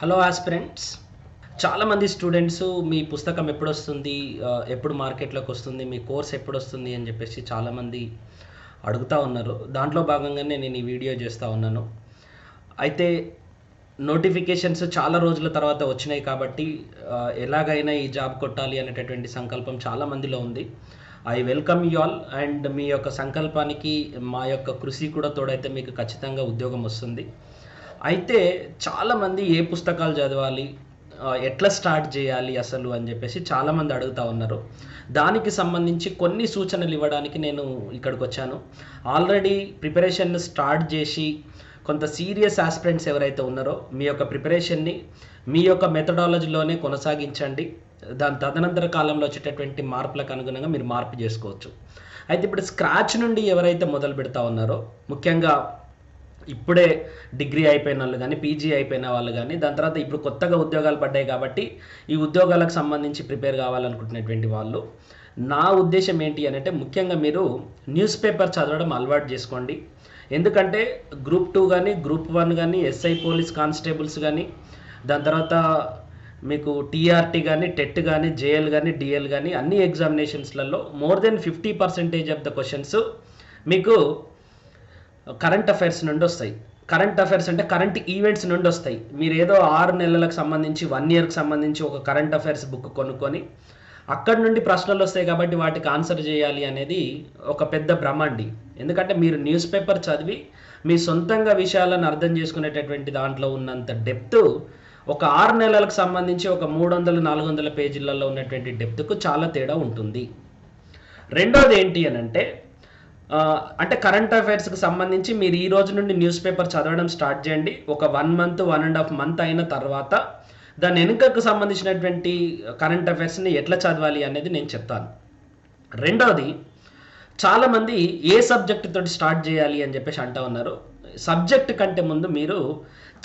Hello aspirants. చాలామంది students మీ పుస్తకం ఎప్పుడొస్తుంది, ఎప్పుడు మార్కెట్లోకి వస్తుంది, మీ కోర్స్ ఎప్పుడొస్తుంది అని చెప్పేసి చాలామంది అడుగుతూ ఉన్నారు. దాంట్లో భాగంగానే నేను ఈ వీడియో చేస్తూ ఉన్నాను. అయితే నోటిఫికేషన్స్ చాలా రోజుల తర్వాత వచ్చినాయి కాబట్టి ఎలాగైనా ఈ జాబ్ కొట్టాలి అనేటటువంటి సంకల్పం చాలామందిలో ఉంది. I welcome you all. And మీ యొక్క సంకల్పానికి మా యొక్క కృషి కూడా తోడైతే మీకు ఖచ్చితంగా ఉద్యోగం వస్తుంది. అయితే చాలామంది ఏ పుస్తకాలు చదవాలి, ఎట్లా స్టార్ట్ చేయాలి అసలు అని చెప్పేసి చాలామంది అడుగుతూ ఉన్నారు. దానికి సంబంధించి కొన్ని సూచనలు ఇవ్వడానికి నేను ఇక్కడికి వచ్చాను. ఆల్రెడీ ప్రిపరేషన్ స్టార్ట్ చేసి కొంత సీరియస్ ఆస్పిరెంట్స్ ఎవరైతే ఉన్నారో మీ యొక్క ప్రిపరేషన్ని మీ యొక్క మెథడాలజీలోనే కొనసాగించండి. దాని తదనంతర కాలంలో వచ్చేటటువంటి మార్పులకు అనుగుణంగా మీరు మార్పు చేసుకోవచ్చు. అయితే ఇప్పుడు స్క్రాచ్ నుండి ఎవరైతే మొదలు పెడతా ఉన్నారో, ముఖ్యంగా ఇప్పుడే డిగ్రీ అయిపోయిన వాళ్ళు కానీ, పీజీ అయిపోయిన వాళ్ళు కానీ, దాని తర్వాత ఇప్పుడు కొత్తగా ఉద్యోగాలు పడ్డాయి కాబట్టి ఈ ఉద్యోగాలకు సంబంధించి ప్రిపేర్ కావాలనుకుంటున్నటువంటి వాళ్ళు, నా ఉద్దేశం ఏంటి అని అంటే, ముఖ్యంగా మీరు న్యూస్ పేపర్ చదవడం అలవాటు చేసుకోండి. ఎందుకంటే గ్రూప్ 2 కానీ, గ్రూప్ 1 కానీ, ఎస్ఐ పోలీస్ కానిస్టేబుల్స్ కానీ, దాని తర్వాత మీకు టీఆర్టీ కానీ, టెట్ కానీ, జేఎల్ కానీ, డిఎల్ కానీ అన్ని ఎగ్జామినేషన్స్లలో more than 50% of the questions మీకు కరెంట్ అఫైర్స్ నుండి వస్తాయి. కరెంట్ అఫైర్స్ అంటే కరెంట్ ఈవెంట్స్ నుండి వస్తాయి. మీరు ఏదో 6 నెలలకు సంబంధించి, 1 ఇయర్కి సంబంధించి ఒక కరెంట్ అఫైర్స్ బుక్ కొనుక్కొని అక్కడి నుండి ప్రశ్నలు వస్తాయి కాబట్టి వాటికి ఆన్సర్ చేయాలి అనేది ఒక పెద్ద భ్రమ అండి. ఎందుకంటే మీరు న్యూస్ పేపర్ చదివి మీ సొంతంగా విషయాలను అర్థం చేసుకునేటటువంటి దాంట్లో ఉన్నంత డెప్త్ ఒక 6 నెలలకు సంబంధించి ఒక 300-400 పేజీలలో ఉన్నటువంటి డెప్త్కు చాలా తేడా ఉంటుంది. రెండోది ఏంటి అని అంటే కరెంట్ అఫైర్స్కి సంబంధించి మీరు ఈ రోజు నుండి న్యూస్ పేపర్ చదవడం స్టార్ట్ చేయండి. ఒక 1 మంత్, 1.5 మంత్ అయిన తర్వాత దాని వెనుకకు సంబంధించినటువంటి కరెంట్ అఫైర్స్ని ఎట్లా చదవాలి అనేది నేను చెప్తాను. రెండోది, చాలామంది ఏ సబ్జెక్ట్ తోటి స్టార్ట్ చేయాలి అని చెప్పేసి అంటూ ఉన్నారు. సబ్జెక్ట్ కంటే ముందు మీరు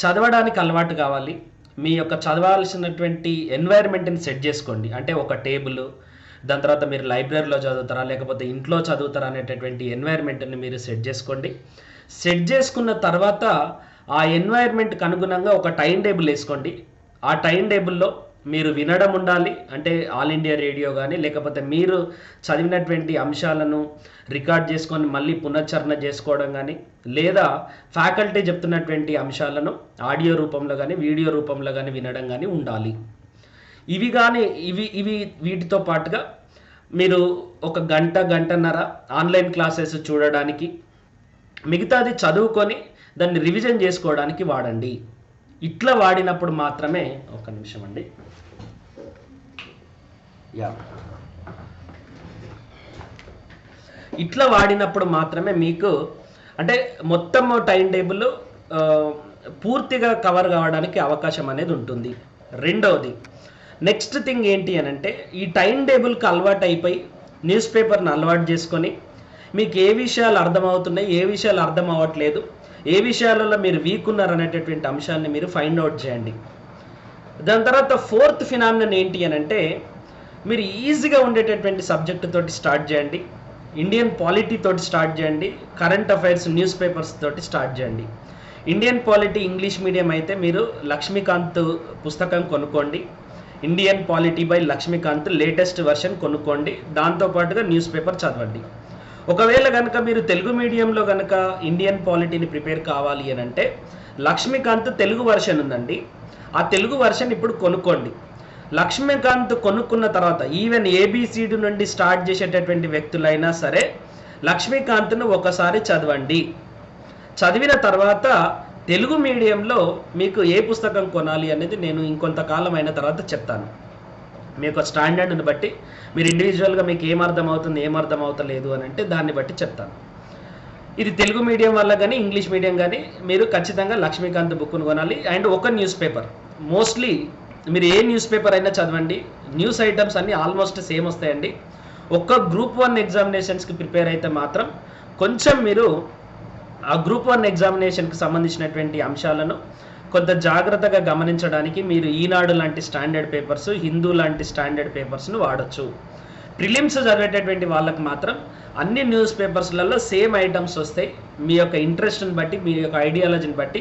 చదవడానికి అలవాటు కావాలి. మీ యొక్క చదవాల్సినటువంటి ఎన్వైర్న్మెంట్ని సెట్ చేసుకోండి. అంటే ఒక టేబుల్, దాని తర్వాత మీరు లైబ్రరీలో చదువుతారా లేకపోతే ఇంట్లో చదువుతారా అనేటటువంటి ఎన్వైర్న్మెంట్ని మీరు సెట్ చేసుకోండి. సెట్ చేసుకున్న తర్వాత ఆ ఎన్వైర్న్మెంట్కి అనుగుణంగా ఒక టైం టేబుల్ వేసుకోండి. ఆ టైం టేబుల్లో మీరు వినడం ఉండాలి. అంటే ఆల్ ఇండియా రేడియో కానీ, లేకపోతే మీరు చదివినటువంటి అంశాలను రికార్డ్ చేసుకొని మళ్ళీ పునశ్చరణ చేసుకోవడం కానీ, లేదా ఫ్యాకల్టీ చెప్తున్నటువంటి అంశాలను ఆడియో రూపంలో కానీ, వీడియో రూపంలో కానీ వినడం కానీ ఉండాలి. వీటితో పాటుగా మీరు ఒక గంటన్నర ఆన్లైన్ క్లాసెస్ చూడడానికి, మిగతాది చదువుకొని దాన్ని రివిజన్ చేసుకోవడానికి వాడండి. ఇట్లా వాడినప్పుడు మాత్రమే, ఒక నిమిషం అండి, ఇట్లా వాడినప్పుడు మాత్రమే మీకు అంటే మొత్తం టైం టేబుల్ పూర్తిగా కవర్ కావడానికి అవకాశం అనేది ఉంటుంది. రెండవది, నెక్స్ట్ థింగ్ ఏంటి అని అంటే, ఈ టైం టేబుల్కి అలవాటు అయిపోయి న్యూస్ పేపర్ని అలవాటు చేసుకొని మీకు ఏ విషయాలు అర్థమవుతున్నాయి, ఏ విషయాలు అర్థం అవ్వట్లేదు, ఏ విషయాలలో మీరు వీక్ ఉన్నారనేటటువంటి అంశాన్ని మీరు ఫైండ్ అవుట్ చేయండి. దాని తర్వాత ఫోర్త్ ఫినామినన్ ఏంటి అని అంటే, మీరు ఈజీగా ఉండేటటువంటి సబ్జెక్ట్ తోటి స్టార్ట్ చేయండి. ఇండియన్ పాలిటీ తోటి స్టార్ట్ చేయండి. కరెంట్ అఫైర్స్ న్యూస్ పేపర్స్ తోటి స్టార్ట్ చేయండి. ఇండియన్ పాలిటీ ఇంగ్లీష్ మీడియం అయితే మీరు లక్ష్మీకాంత్ పుస్తకం కొనుక్కోండి. Indian polity by Laxmikanth latest version కొనుక్కోండి. దాంతోపాటుగా న్యూస్ పేపర్ చదవండి. ఒకవేళ కనుక మీరు తెలుగు మీడియంలో కనుక ఇండియన్ పాలిటీని ప్రిపేర్ కావాలి అని అంటే, లక్ష్మీకాంత్ తెలుగు వర్షన్ ఉందండి, ఆ తెలుగు వర్షన్ ఇప్పుడు కొనుక్కోండి. లక్ష్మీకాంత్ కొనుక్కున్న తర్వాత ఈవెన్ ఏబిసిడి నుండి స్టార్ట్ చేసేటటువంటి వ్యక్తులైనా సరే లక్ష్మీకాంత్ను ఒకసారి చదవండి. చదివిన తర్వాత తెలుగు మీడియంలో మీకు ఏ పుస్తకం కొనాలి అనేది నేను ఇంకొంతకాలం అయిన తర్వాత చెప్తాను. మీ యొక్క స్టాండర్డ్ని బట్టి మీరు ఇండివిజువల్గా మీకు ఏం అర్థమవుతుంది, ఏం అర్థం అవుతలేదు అని అంటే దాన్ని బట్టి చెప్తాను. ఇది తెలుగు మీడియం వల్ల కానీ, ఇంగ్లీష్ మీడియం కానీ మీరు ఖచ్చితంగా లక్ష్మీకాంత్ బుక్ను కొనాలి. అండ్ ఒక న్యూస్ పేపర్, మోస్ట్లీ మీరు ఏ న్యూస్ పేపర్ అయినా చదవండి, న్యూస్ ఐటమ్స్ అన్నీ ఆల్మోస్ట్ సేమ్ వస్తాయండి. ఒక్క గ్రూప్ 1 ఎగ్జామినేషన్స్కి ప్రిపేర్ అయితే మాత్రం కొంచెం మీరు ఆ గ్రూప్ 1 ఎగ్జామినేషన్కి సంబంధించినటువంటి అంశాలను కొంత జాగ్రత్తగా గమనించడానికి మీరు ఈనాడు లాంటి స్టాండర్డ్ పేపర్స్, హిందూ లాంటి స్టాండర్డ్ పేపర్స్ను వాడచ్చు. ప్రిలిమ్స్ చదివేటటువంటి వాళ్ళకి మాత్రం అన్ని న్యూస్ పేపర్స్లలో సేమ్ ఐటమ్స్ వస్తాయి. మీ యొక్క ఇంట్రెస్ట్ని బట్టి, మీ యొక్క ఐడియాలజీని బట్టి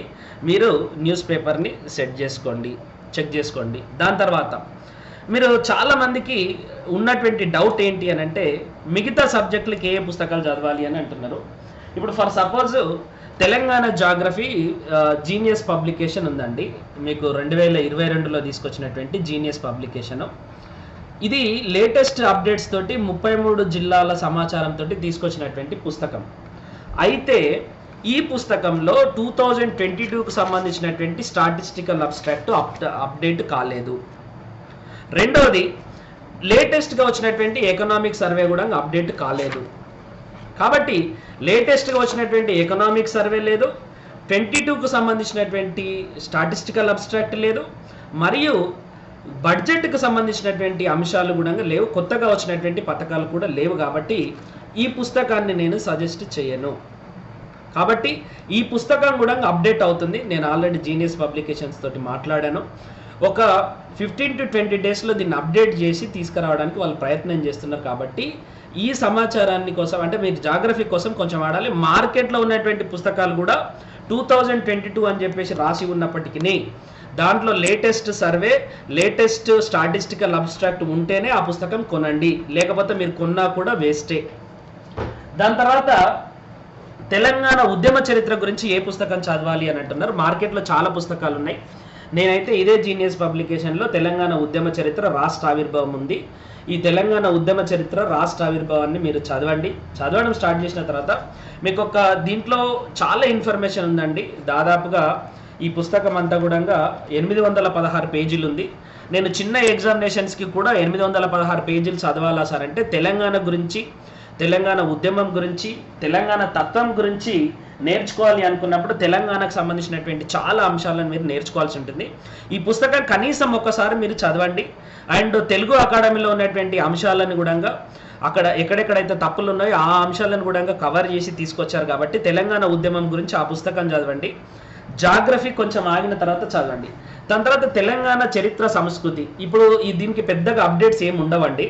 మీరు న్యూస్ పేపర్ని చెక్ చేసుకోండి. దాని తర్వాత మీరు చాలామందికి ఉన్నటువంటి డౌట్ ఏంటి అని అంటే, మిగతా సబ్జెక్టులకి ఏ పుస్తకాలు చదవాలి అని అంటున్నారు. ఇప్పుడు for suppose Telangana geography genius publication ఉందండి, మీకు 2022లో తీసుకొచ్చినటువంటి జీనియస్ పబ్లికేషను. ఇది లేటెస్ట్ అప్డేట్స్ తోటి 33 జిల్లాల సమాచారంతో తీసుకొచ్చినటువంటి పుస్తకం. అయితే ఈ పుస్తకంలో 2022కు సంబంధించినటువంటి స్టాటిస్టికల్ అబ్స్ట్రాక్ట్ అప్డేట్ కాలేదు. రెండవది, లేటెస్ట్గా వచ్చినటువంటి ఎకనామిక్ సర్వే కూడా అప్డేట్ కాలేదు. కాబట్టి లేటెస్ట్గా వచ్చినటువంటి ఎకనామిక్ సర్వే లేదు, 22కు సంబంధించినటువంటి స్టాటిస్టికల్ అబ్స్ట్రాక్ట్ లేదు, మరియు బడ్జెట్కు సంబంధించినటువంటి అంశాలు కూడా లేవు, కొత్తగా వచ్చినటువంటి పథకాలు కూడా లేవు. కాబట్టి ఈ పుస్తకాన్ని నేను సజెస్ట్ చేయను. కాబట్టి ఈ పుస్తకం కూడా అప్డేట్ అవుతుంది. నేను ఆల్రెడీ జీనియస్ పబ్లికేషన్స్ తోటి మాట్లాడాను. ఒక 15 to 20 డేస్లో దీన్ని అప్డేట్ చేసి తీసుకురావడానికి వాళ్ళు ప్రయత్నం చేస్తున్నారు. కాబట్టి ఈ సమాచారాన్ని కోసం, అంటే మీరు జాగ్రఫీ కోసం కొంచెం వాడాలి. మార్కెట్లో ఉన్నటువంటి పుస్తకాలు కూడా 2022 అని చెప్పేసి రాసి ఉన్నప్పటికీ దాంట్లో latest survey, latest statistical abstract ఉంటేనే ఆ పుస్తకం కొనండి, లేకపోతే మీరు కొన్నా కూడా వేస్టే. దాని తర్వాత తెలంగాణ ఉద్యమ చరిత్ర గురించి ఏ పుస్తకం చదవాలి అని అంటున్నారు. మార్కెట్లో చాలా పుస్తకాలు ఉన్నాయి. నేనైతే ఇదే జీనియస్ పబ్లికేషన్లో తెలంగాణ ఉద్యమ చరిత్ర రాష్ట్ర ఆవిర్భావం ఉంది. ఈ తెలంగాణ ఉద్యమ చరిత్ర రాష్ట్ర ఆవిర్భావాన్ని మీరు చదవడం స్టార్ట్ చేసిన తర్వాత మీకు ఒక దీంట్లో చాలా ఇన్ఫర్మేషన్ ఉందండి. దాదాపుగా ఈ పుస్తకం అంతా కూడా 816 పేజీలు ఉంది. నేను చిన్న ఎగ్జామినేషన్స్కి కూడా 816 పేజీలు చదవాలా సార్ అంటే, తెలంగాణ గురించి, తెలంగాణ ఉద్యమం గురించి, తెలంగాణ తత్వం గురించి నేర్చుకోవాలి అనుకున్నప్పుడు తెలంగాణకు సంబంధించినటువంటి చాలా అంశాలను మీరు నేర్చుకోవాల్సి ఉంటుంది. ఈ పుస్తకం కనీసం ఒక్కసారి మీరు చదవండి. అండ్ తెలుగు అకాడమీలో ఉన్నటువంటి అంశాలను కూడా అక్కడ ఎక్కడెక్కడైతే తప్పులు ఉన్నాయో ఆ అంశాలను కూడా కవర్ చేసి తీసుకొచ్చారు. కాబట్టి తెలంగాణ ఉద్యమం గురించి ఆ పుస్తకం చదవండి. జాగ్రఫీ కొంచెం ఆగిన తర్వాత చదవండి. దాని తర్వాత తెలంగాణ చరిత్ర సంస్కృతి, ఇప్పుడు దీనికి పెద్దగా అప్డేట్స్ ఏమి ఉండవండి.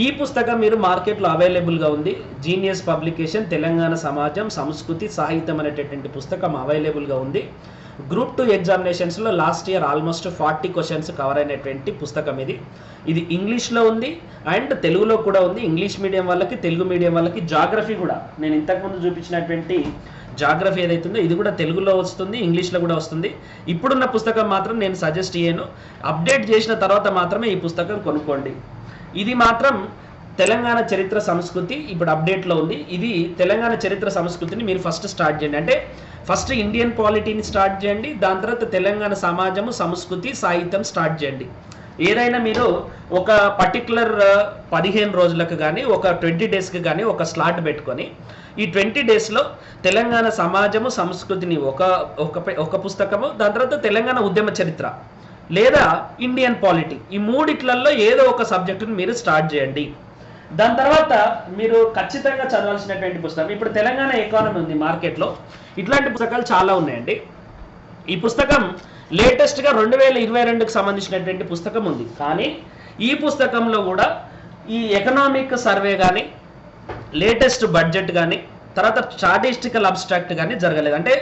ఈ పుస్తకం మీరు మార్కెట్లో అవైలబుల్గా ఉంది. జీనియస్ పబ్లికేషన్ తెలంగాణ సమాజం, సంస్కృతి, సాహిత్యం అనేటటువంటి పుస్తకం అవైలబుల్గా ఉంది. గ్రూప్ 2 ఎగ్జామినేషన్స్లో last year almost 40 questions cover అయినటువంటి పుస్తకం ఇది ఇంగ్లీష్లో ఉంది అండ్ తెలుగులో కూడా ఉంది. ఇంగ్లీష్ మీడియం వాళ్ళకి, తెలుగు మీడియం వాళ్ళకి. జాగ్రఫీ కూడా నేను ఇంతకుముందు చూపించినటువంటి జాగ్రఫీ ఏదైతుందో ఇది కూడా తెలుగులో వస్తుంది, ఇంగ్లీష్లో కూడా వస్తుంది. ఇప్పుడున్న పుస్తకం మాత్రం నేను సజెస్ట్ చేయను. అప్డేట్ చేసిన తర్వాత మాత్రమే ఈ పుస్తకం కొనుక్కోండి. ఇది మాత్రం తెలంగాణ చరిత్ర సంస్కృతి ఇప్పుడు అప్డేట్లో ఉంది. ఇది తెలంగాణ చరిత్ర సంస్కృతిని మీరు ఫస్ట్ స్టార్ట్ చేయండి. అంటే ఫస్ట్ ఇండియన్ పాలిటీని స్టార్ట్ చేయండి, దాని తర్వాత తెలంగాణ సమాజము, సంస్కృతి, సాహిత్యం స్టార్ట్ చేయండి. ఏదైనా మీరు ఒక పర్టికులర్ 15 రోజులకు కానీ, ఒక 20 డేస్కి కానీ ఒక స్లాట్ పెట్టుకొని ఈ 20 డేస్లో తెలంగాణ సమాజము, సంస్కృతిని ఒక పుస్తకము, దాని తర్వాత తెలంగాణ ఉద్యమ చరిత్ర లేదా ఇండియన్ పాలిటీ, ఈ మూడిట్లలో ఏదో ఒక సబ్జెక్టుని మీరు స్టార్ట్ చేయండి. దాని తర్వాత మీరు ఖచ్చితంగా చదవాల్సినటువంటి పుస్తకం, ఇప్పుడు తెలంగాణ ఎకానమీ ఉంది మార్కెట్లో. ఇట్లాంటి పుస్తకాలు చాలా ఉన్నాయండి. ఈ పుస్తకం లేటెస్ట్గా 2022కి సంబంధించినటువంటి పుస్తకం ఉంది. కానీ ఈ పుస్తకంలో కూడా ఈ ఎకనామిక్ సర్వే కానీ, లేటెస్ట్ బడ్జెట్ కానీ, తర్వాత స్టాటిస్టికల్ అబ్స్ట్రాక్ట్ కానీ జరగలేదు. అంటే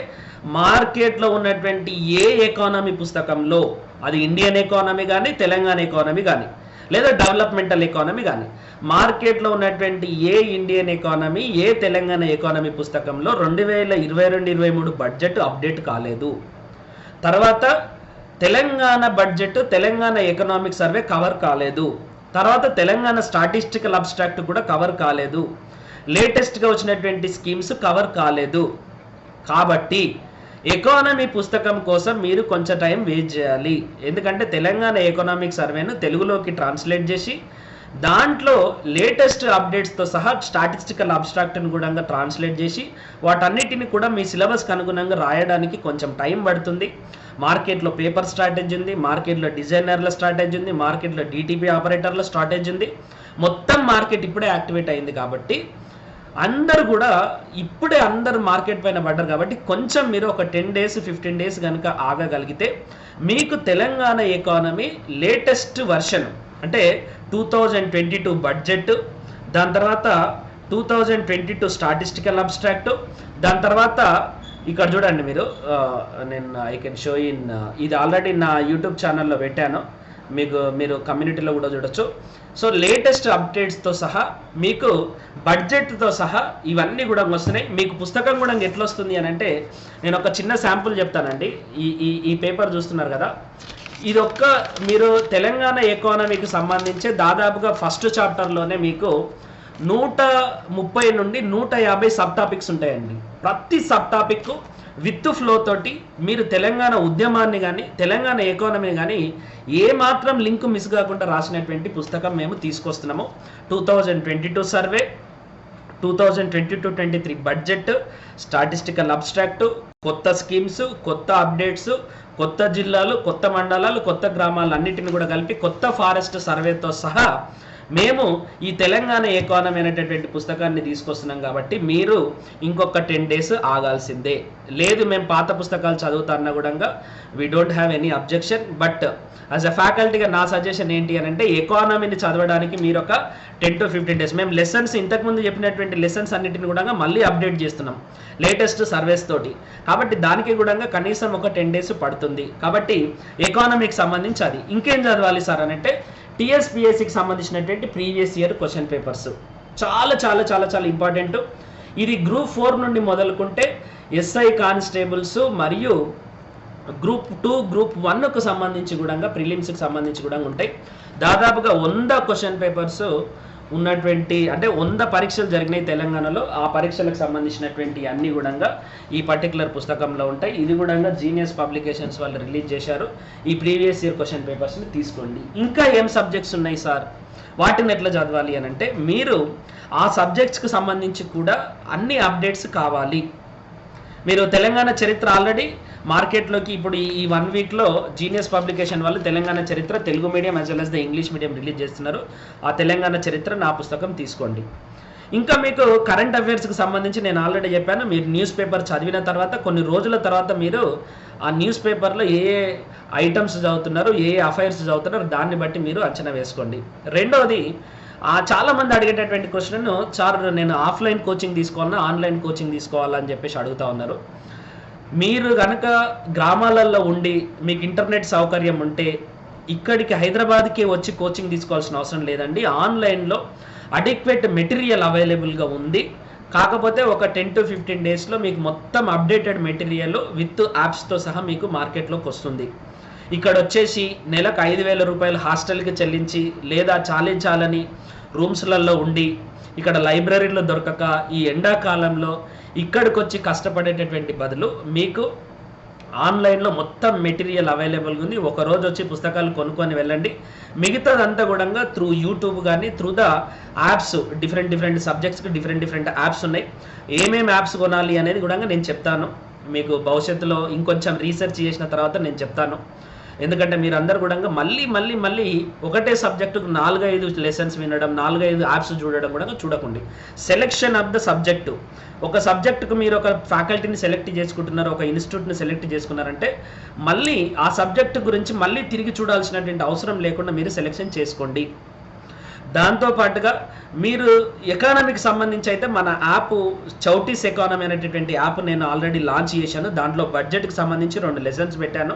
మార్కెట్లో ఉన్నటువంటి ఏ ఎకానమీ పుస్తకంలో, అది ఇండియన్ ఎకానమీ కానీ, తెలంగాణ ఎకానమీ కానీ, లేదా డెవలప్మెంటల్ ఎకానమీ కానీ, మార్కెట్లో ఉన్నటువంటి ఏ ఇండియన్ ఎకానమీ, ఏ తెలంగాణ ఎకానమీ పుస్తకంలో 2022-23 బడ్జెట్ అప్డేట్ కాలేదు. తర్వాత Telangana budget, Telangana economic survey cover కాలేదు. తర్వాత తెలంగాణ స్టాటిస్టికల్ అబ్స్ట్రాక్ట్ కూడా కవర్ కాలేదు. లేటెస్ట్గా వచ్చినటువంటి స్కీమ్స్ కవర్ కాలేదు. కాబట్టి ఎకానమీ పుస్తకం కోసం మీరు కొంచెం టైం వెయిట్ చేయాలి. ఎందుకంటే తెలంగాణ ఎకనామిక్ సర్వేను తెలుగులోకి ట్రాన్స్లేట్ చేసి దాంట్లో లేటెస్ట్ అప్డేట్స్తో సహా స్టాటిస్టికల్ అబ్స్ట్రాక్ట్ని కూడా ట్రాన్స్లేట్ చేసి వాటన్నిటిని కూడా మీ సిలబస్కి అనుగుణంగా రాయడానికి కొంచెం టైం పడుతుంది. మార్కెట్లో పేపర్ స్ట్రాటజీ ఉంది, మార్కెట్లో డిజైనర్ల స్ట్రాటజీ ఉంది, మార్కెట్లో డిటిపి ఆపరేటర్ల స్ట్రాటజీ ఉంది. మొత్తం మార్కెట్ ఇప్పుడే యాక్టివేట్ అయింది. కాబట్టి అందరు కూడా ఇప్పుడే అందరు మార్కెట్ పైన పడ్డారు. కాబట్టి కొంచెం మీరు ఒక 10 days 15 days కనుక ఆగగలిగితే మీకు తెలంగాణ ఎకానమీ లేటెస్ట్ వర్షన్, అంటే 2022 బడ్జెట్, దాని తర్వాత 2022 స్టాటిస్టికల్ అబ్స్ట్రాక్ట్, దాని తర్వాత ఇక్కడ చూడండి మీరు, నేను ఐ కెన్ షో ఇన్, ఇది ఆల్రెడీ నా యూట్యూబ్ ఛానల్లో పెట్టాను, మీరు కమ్యూనిటీలో కూడా చూడొచ్చు. సో లేటెస్ట్ అప్డేట్స్తో సహా మీకు బడ్జెట్తో సహా ఇవన్నీ కూడా వస్తున్నాయి. మీకు పుస్తకం కూడా ఎట్లా వస్తుంది అని అంటే, నేను ఒక చిన్న శాంపుల్ చెప్తానండి. ఈ పేపర్ చూస్తున్నారు కదా, ఇదొక్క మీరు తెలంగాణ ఎకానమీకి సంబంధించి దాదాపుగా ఫస్ట్ చాప్టర్లోనే మీకు 130 నుండి 150 సబ్ టాపిక్స్ ఉంటాయండి. ప్రతి సబ్ టాపిక్ విత్ ఫ్లో తోటి మీరు తెలంగాణ ఉద్యమాన్ని కానీ తెలంగాణ ఎకానమీ కానీ ఏమాత్రం లింక్ మిస్ కాకుండా రాసినటువంటి పుస్తకం మేము తీసుకొస్తున్నాము. 2022 సర్వే, 2022-23 బడ్జెట్, స్టాటిస్టికల్ అబ్స్ట్రాక్ట్, కొత్త స్కీమ్స్, కొత్త అప్డేట్స్, కొత్త జిల్లాలు, కొత్త మండలాలు, కొత్త గ్రామాలు అన్నిటిని కూడా కలిపి కొత్త ఫారెస్ట్ సర్వేతో సహా మేము ఈ తెలంగాణ ఎకానమీ అనేటటువంటి పుస్తకాన్ని తీసుకొస్తున్నాం. కాబట్టి మీరు ఇంకొక 10 days ఆగాల్సిందే. లేదు మేము పాత పుస్తకాలు చదువుతాన్నా కూడా we don't have any objection. But as a ఫ్యాకల్టీగా నా సజెషన్ ఏంటి అని అంటే, ఎకానమీని చదవడానికి మీరు ఒక 10 to 15 days, మేము లెసన్స్ ఇంతకుముందు చెప్పినటువంటి లెసన్స్ అన్నిటిని కూడా మళ్ళీ అప్డేట్ చేస్తున్నాం లేటెస్ట్ సర్వేస్ తోటి. కాబట్టి దానికి కూడా కనీసం ఒక 10 days పడుతుంది. కాబట్టి ఎకానమీకి సంబంధించి అది ఇంకేం చదవాలి సార్ అని అంటే, టీఎస్పీఎస్సికి సంబంధించినటువంటి ప్రీవియస్ ఇయర్ క్వశ్చన్ పేపర్స్ చాలా చాలా చాలా చాలా ఇంపార్టెంట్. ఇది గ్రూప్ 4 నుండి మొదలుకుంటే ఎస్ఐ కానిస్టేబుల్స్ మరియు గ్రూప్ 2, గ్రూప్ 1కు సంబంధించి కూడా ప్రిలిమ్స్కి సంబంధించి కూడా ఉంటాయి. దాదాపుగా 100 క్వశ్చన్ పేపర్స్ ఉన్నటువంటి, అంటే 100 పరీక్షలు జరిగినాయి తెలంగాణలో. ఆ పరీక్షలకు సంబంధించినటువంటి అన్ని కూడా ఈ పర్టికులర్ పుస్తకంలో ఉంటాయి. ఇది కూడా జీనియస్ పబ్లికేషన్స్ వాళ్ళు రిలీజ్ చేశారు. ఈ ప్రీవియస్ ఇయర్ క్వశ్చన్ పేపర్స్ని తీసుకోండి. ఇంకా ఏం సబ్జెక్ట్స్ ఉన్నాయి సార్, వాటిని ఎట్లా చదవాలి అని అంటే, మీరు ఆ సబ్జెక్ట్స్కి సంబంధించి కూడా అన్ని అప్డేట్స్ కావాలి. మీరు తెలంగాణ చరిత్ర ఆల్రెడీ మార్కెట్లోకి ఇప్పుడు ఈ 1 weekలో జీనియస్ పబ్లికేషన్ వాళ్ళు తెలంగాణ చరిత్ర Telugu medium as well as the English medium release చేస్తున్నారు. ఆ తెలంగాణ చరిత్ర నా పుస్తకం తీసుకోండి. ఇంకా మీకు కరెంట్ అఫైర్స్కి సంబంధించి నేను ఆల్రెడీ చెప్పాను, మీరు న్యూస్ పేపర్ చదివిన తర్వాత కొన్ని రోజుల తర్వాత మీరు ఆ న్యూస్ పేపర్లో ఏ ఐటమ్స్ చదువుతున్నారు, ఏ అఫైర్స్ చదువుతున్నారు, దాన్ని బట్టి మీరు అంచనా వేసుకోండి. రెండోది, చాలామంది అడిగేటటువంటి క్వశ్చన్, సార్ నేను ఆఫ్లైన్ కోచింగ్ తీసుకోవాలన్నా ఆన్లైన్ కోచింగ్ తీసుకోవాలని చెప్పేసి అడుగుతూ ఉన్నారు. మీరు కనుక గ్రామాలలో ఉండి మీకు ఇంటర్నెట్ సౌకర్యం ఉంటే ఇక్కడికి హైదరాబాద్కి వచ్చి కోచింగ్ తీసుకోవాల్సిన అవసరం లేదండి. ఆన్లైన్లో అడిక్వేట్ మెటీరియల్ అవైలబుల్గా ఉంది. కాకపోతే ఒక 10 to 15 daysలో మీకు మొత్తం అప్డేటెడ్ మెటీరియల్ విత్ యాప్స్తో సహా మీకు మార్కెట్లోకి వస్తుంది. ఇక్కడ వచ్చేసి నెలకు 5,000 రూపాయలు హాస్టల్కి చెల్లించి లేదా చాలించాలని రూమ్స్లలో ఉండి ఇక్కడ లైబ్రరీలో దొరకక ఈ ఎండాకాలంలో ఇక్కడికి వచ్చి కష్టపడేటటువంటి బదులు మీకు ఆన్లైన్లో మొత్తం మెటీరియల్ అవైలబుల్గా ఉంది. ఒక రోజు వచ్చి పుస్తకాలు కొనుక్కొని వెళ్ళండి. మిగతాదంతా కూడా త్రూ యూట్యూబ్ కానీ త్రూ ద యాప్స్, డిఫరెంట్ సబ్జెక్ట్స్కి డిఫరెంట్ యాప్స్ ఉన్నాయి. ఏమేమి యాప్స్ కొనాలి అనేది కూడా నేను చెప్తాను మీకు భవిష్యత్తులో. ఇంకొంచెం రీసెర్చ్ చేసిన తర్వాత నేను చెప్తాను. ఎందుకంటే మీరు అందరు కూడా మళ్ళీ ఒకటే సబ్జెక్టుకు 4-5 లెసన్స్ వినడం, 4-5 యాప్స్ చూడడం కూడా చూడకండి. సెలెక్షన్ ఆఫ్ ద సబ్జెక్టు, ఒక సబ్జెక్టుకు మీరు ఒక ఫ్యాకల్టీని సెలెక్ట్ చేసుకుంటున్నారు, ఒక ఇన్స్టిట్యూట్ని సెలెక్ట్ చేసుకున్నారంటే మళ్ళీ ఆ సబ్జెక్టు గురించి మళ్ళీ తిరిగి చూడాల్సినటువంటి అవసరం లేకుండా మీరు సెలెక్షన్ చేసుకోండి. దాంతోపాటుగా మీరు ఎకానమీకి సంబంధించి అయితే మన యాప్ చౌటీస్ ఎకానమీ అనేటటువంటి యాప్ నేను ఆల్రెడీ లాంచ్ చేశాను. దాంట్లో బడ్జెట్కి సంబంధించి 2 లెసన్స్ పెట్టాను.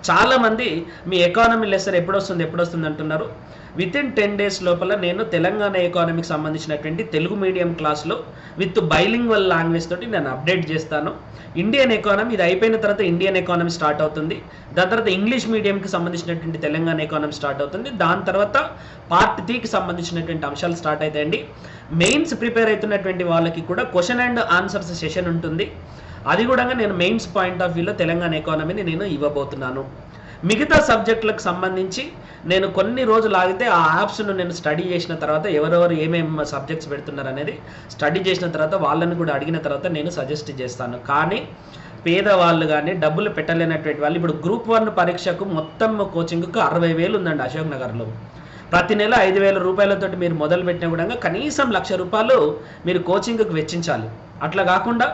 చాలామంది మీ ఎకానమీ లెసన్ ఎప్పుడొస్తుంది అంటున్నారు. వితిన్ 10 days లోపల నేను తెలంగాణ ఎకానమీకి సంబంధించినటువంటి తెలుగు మీడియం క్లాస్లో విత్ బైలింగ్వల్ లాంగ్వేజ్ తోటి నేను అప్డేట్ చేస్తాను. ఇండియన్ ఎకానమీ ఇది అయిపోయిన తర్వాత ఇండియన్ ఎకానమీ స్టార్ట్ అవుతుంది. దాని తర్వాత ఇంగ్లీష్ మీడియంకి సంబంధించినటువంటి తెలంగాణ ఎకానమీ స్టార్ట్ అవుతుంది. దాని తర్వాత పార్ట్ 3కి సంబంధించినటువంటి అంశాలు స్టార్ట్ అవుతాయండి. మెయిన్స్ ప్రిపేర్ అవుతున్నటువంటి వాళ్ళకి కూడా క్వశ్చన్ అండ్ ఆన్సర్స్ సెషన్ ఉంటుంది. అది కూడా నేను మెయిన్స్ పాయింట్ ఆఫ్ వ్యూలో తెలంగాణ ఎకానమీని నేను ఇవ్వబోతున్నాను. మిగతా సబ్జెక్టులకు సంబంధించి నేను కొన్ని రోజులు ఆగితే ఆ యాప్స్ను నేను స్టడీ చేసిన తర్వాత ఎవరెవరు ఏమేమి సబ్జెక్ట్స్ పెడుతున్నారు అనేది స్టడీ చేసిన తర్వాత వాళ్ళని కూడా అడిగిన తర్వాత నేను సజెస్ట్ చేస్తాను. కానీ పేదవాళ్ళు కానీ డబ్బులు పెట్టలేనటువంటి వాళ్ళు, ఇప్పుడు గ్రూప్ 1 పరీక్షకు మొత్తం కోచింగ్కు 60,000 ఉందండి అశోక్ నగర్లో. ప్రతి నెల 5,000 రూపాయలతోటి మీరు మొదలు పెట్టినా కూడా కనీసం 1,00,000 రూపాయలు మీరు కోచింగ్కి వెచ్చించాలి. అట్లా కాకుండా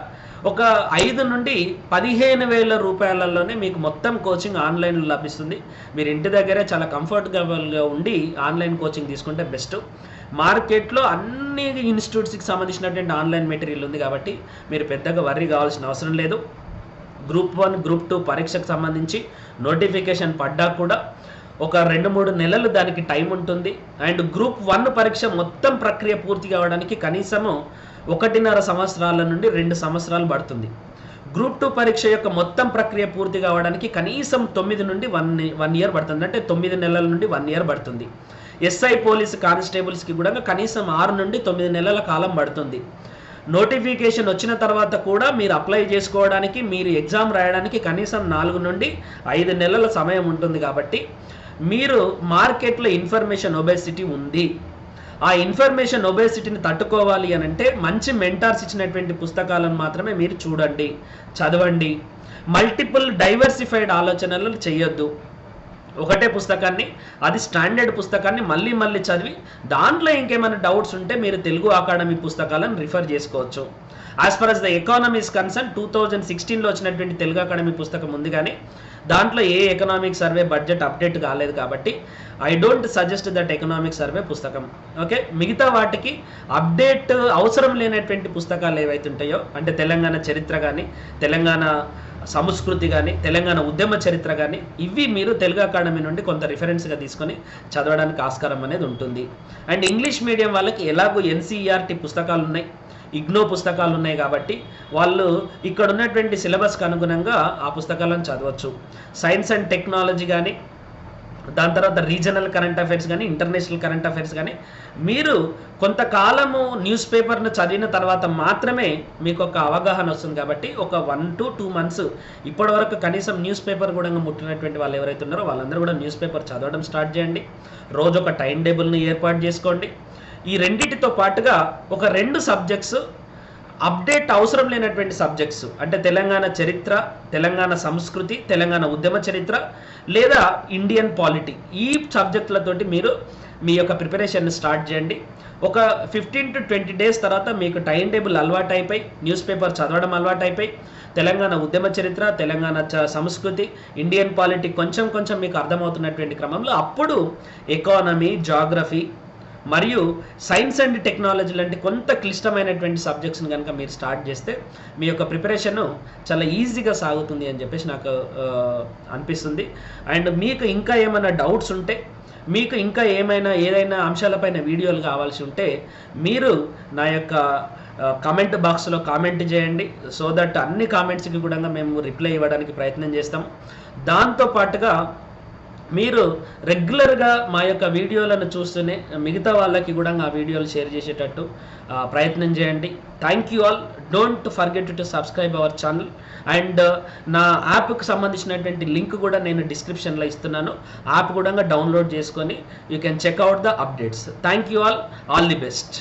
ఒక 5 నుండి 15,000 రూపాయలలోనే మీకు మొత్తం కోచింగ్ ఆన్లైన్లో లభిస్తుంది. మీరు ఇంటి దగ్గరే చాలా కంఫర్టబుల్గా ఉండి ఆన్లైన్ కోచింగ్ తీసుకుంటే బెస్ట్. మార్కెట్లో అన్ని ఇన్స్టిట్యూట్స్కి సంబంధించినటువంటి ఆన్లైన్ మెటీరియల్ ఉంది కాబట్టి మీరు పెద్దగా వర్రీ కావాల్సిన అవసరం లేదు. గ్రూప్ 1 గ్రూప్ 2 పరీక్షకు సంబంధించి నోటిఫికేషన్ పడ్డా కూడా ఒక 2-3 నెలలు దానికి టైం ఉంటుంది. అండ్ గ్రూప్ 1 పరీక్ష మొత్తం ప్రక్రియ పూర్తి కావడానికి కనీసము 1.5 సంవత్సరాల నుండి 2 సంవత్సరాలు పడుతుంది. గ్రూప్ 2 పరీక్ష యొక్క మొత్తం ప్రక్రియ పూర్తి కావడానికి కనీసం 9 నుండి 1 ఇయర్ పడుతుంది. అంటే 9 నెలల నుండి 1 ఇయర్ పడుతుంది. ఎస్ఐ పోలీస్ కానిస్టేబుల్స్కి కూడా కనీసం 6 నుండి 9 నెలల కాలం పడుతుంది. నోటిఫికేషన్ వచ్చిన తర్వాత కూడా మీరు అప్లై చేసుకోవడానికి, మీరు ఎగ్జామ్ రాయడానికి కనీసం 4 నుండి 5 నెలల సమయం ఉంటుంది. కాబట్టి మీరు మార్కెట్లో ఇన్ఫర్మేషన్ ఒబేసిటీ ఉంది. ఆ ఇన్ఫర్మేషన్ ఒబేసిటీని తట్టుకోవాలి అని అంటే మంచి మెంటార్స్ ఇచ్చినటువంటి పుస్తకాలను మాత్రమే మీరు చూడండి, చదవండి. మల్టిపుల్ డైవర్సిఫైడ్ ఆలోచనలు చేయొద్దు. ఒకటే పుస్తకాన్ని, అది స్టాండర్డ్ పుస్తకాన్ని మళ్ళీ మళ్ళీ చదివి దాంట్లో ఇంకేమైనా డౌట్స్ ఉంటే మీరు తెలుగు అకాడమీ పుస్తకాలను రిఫర్ చేసుకోవచ్చు. As far as the economy is concern 2016లో వచ్చినటువంటి తెలుగు అకాడమీ పుస్తకం ఉంది, కానీ దాంట్లో ఏ ఎకనామిక్ సర్వే బడ్జెట్ అప్డేట్ కాలేదు కాబట్టి I don't suggest that economic survey పుస్తకం. ఓకే, మిగతా వాటికి అప్డేట్ అవసరం లేనటువంటి పుస్తకాలు ఏవైతే ఉంటాయో, అంటే తెలంగాణ చరిత్ర కానీ, తెలంగాణ సంస్కృతి కానీ, తెలంగాణ ఉద్యమ చరిత్ర కానీ, ఇవి మీరు తెలుగు అకాడమీ నుండి కొంత రిఫరెన్స్గా తీసుకొని చదవడానికి ఆస్కారం అనేది ఉంటుంది. అండ్ ఇంగ్లీష్ మీడియం వాళ్ళకి ఎలాగో ఎన్సీఈఆర్టీ పుస్తకాలు ఉన్నాయి, ఇగ్నో పుస్తకాలు ఉన్నాయి కాబట్టి వాళ్ళు ఇక్కడ ఉన్నటువంటి సిలబస్కి అనుగుణంగా ఆ పుస్తకాలను చదవచ్చు. సైన్స్ అండ్ టెక్నాలజీ కానీ, దాని తర్వాత రీజనల్ కరెంట్ అఫైర్స్ కానీ, ఇంటర్నేషనల్ కరెంట్ అఫైర్స్ కానీ మీరు కొంతకాలము న్యూస్ పేపర్ను చదివిన తర్వాత మాత్రమే మీకు ఒక అవగాహన వస్తుంది. కాబట్టి ఒక 1 to 2 months ఇప్పటి వరకు కనీసం న్యూస్ పేపర్ కూడా ముట్టినటువంటి వాళ్ళు ఎవరైతే ఉన్నారో వాళ్ళందరూ కూడా న్యూస్ పేపర్ చదవడం స్టార్ట్ చేయండి. రోజు ఒక టైం టేబుల్ని ఏర్పాటు చేసుకోండి. ఈ రెండింటితో పాటుగా ఒక 2 సబ్జెక్ట్స్ అప్డేట్ అవసరం లేనటువంటి సబ్జెక్ట్స్, అంటే తెలంగాణ చరిత్ర, తెలంగాణ సంస్కృతి, తెలంగాణ ఉద్యమ చరిత్ర లేదా ఇండియన్ పాలిటీ, ఈ సబ్జెక్టులతోటి మీరు మీ యొక్క ప్రిపరేషన్ని స్టార్ట్ చేయండి. ఒక 15 to 20 days తర్వాత మీకు టైం టేబుల్ అలవాటు అయిపోయి, న్యూస్ పేపర్ చదవడం అలవాటు అయిపోయి, తెలంగాణ ఉద్యమ చరిత్ర, తెలంగాణ సంస్కృతి, ఇండియన్ పాలిటీ కొంచెం కొంచెం మీకు అర్థమవుతున్నటువంటి క్రమంలో అప్పుడు ఎకానమీ, జాగ్రఫీ మరియు సైన్స్ అండ్ టెక్నాలజీ లాంటి కొంత క్లిష్టమైనటువంటి సబ్జెక్ట్స్ని కనుక మీరు స్టార్ట్ చేస్తే మీ యొక్క ప్రిపరేషన్ చాలా ఈజీగా సాగుతుంది అని చెప్పేసి నాకు అనిపిస్తుంది. అండ్ మీకు ఇంకా ఏమైనా డౌట్స్ ఉంటే, మీకు ఇంకా ఏదైనా అంశాలపైన వీడియోలు కావాల్సి ఉంటే మీరు నా యొక్క కామెంట్ బాక్స్లో కామెంట్ చేయండి. సో దట్ అన్ని కామెంట్స్కి కూడా మేము రిప్లై ఇవ్వడానికి ప్రయత్నం చేస్తాం. దాంతోపాటుగా మీరు రెగ్యులర్గా మా యొక్క వీడియోలను చూస్తూనే మిగతా వాళ్ళకి కూడా ఆ వీడియోలు షేర్ చేసేటట్టు ప్రయత్నం చేయండి. Thank you all. Don't forget to subscribe our channel. And నా యాప్కి సంబంధించినటువంటి లింక్ కూడా నేను డిస్క్రిప్షన్లో ఇస్తున్నాను. యాప్ కూడా డౌన్లోడ్ చేసుకొని you can checkout the updates. Thank you all the best.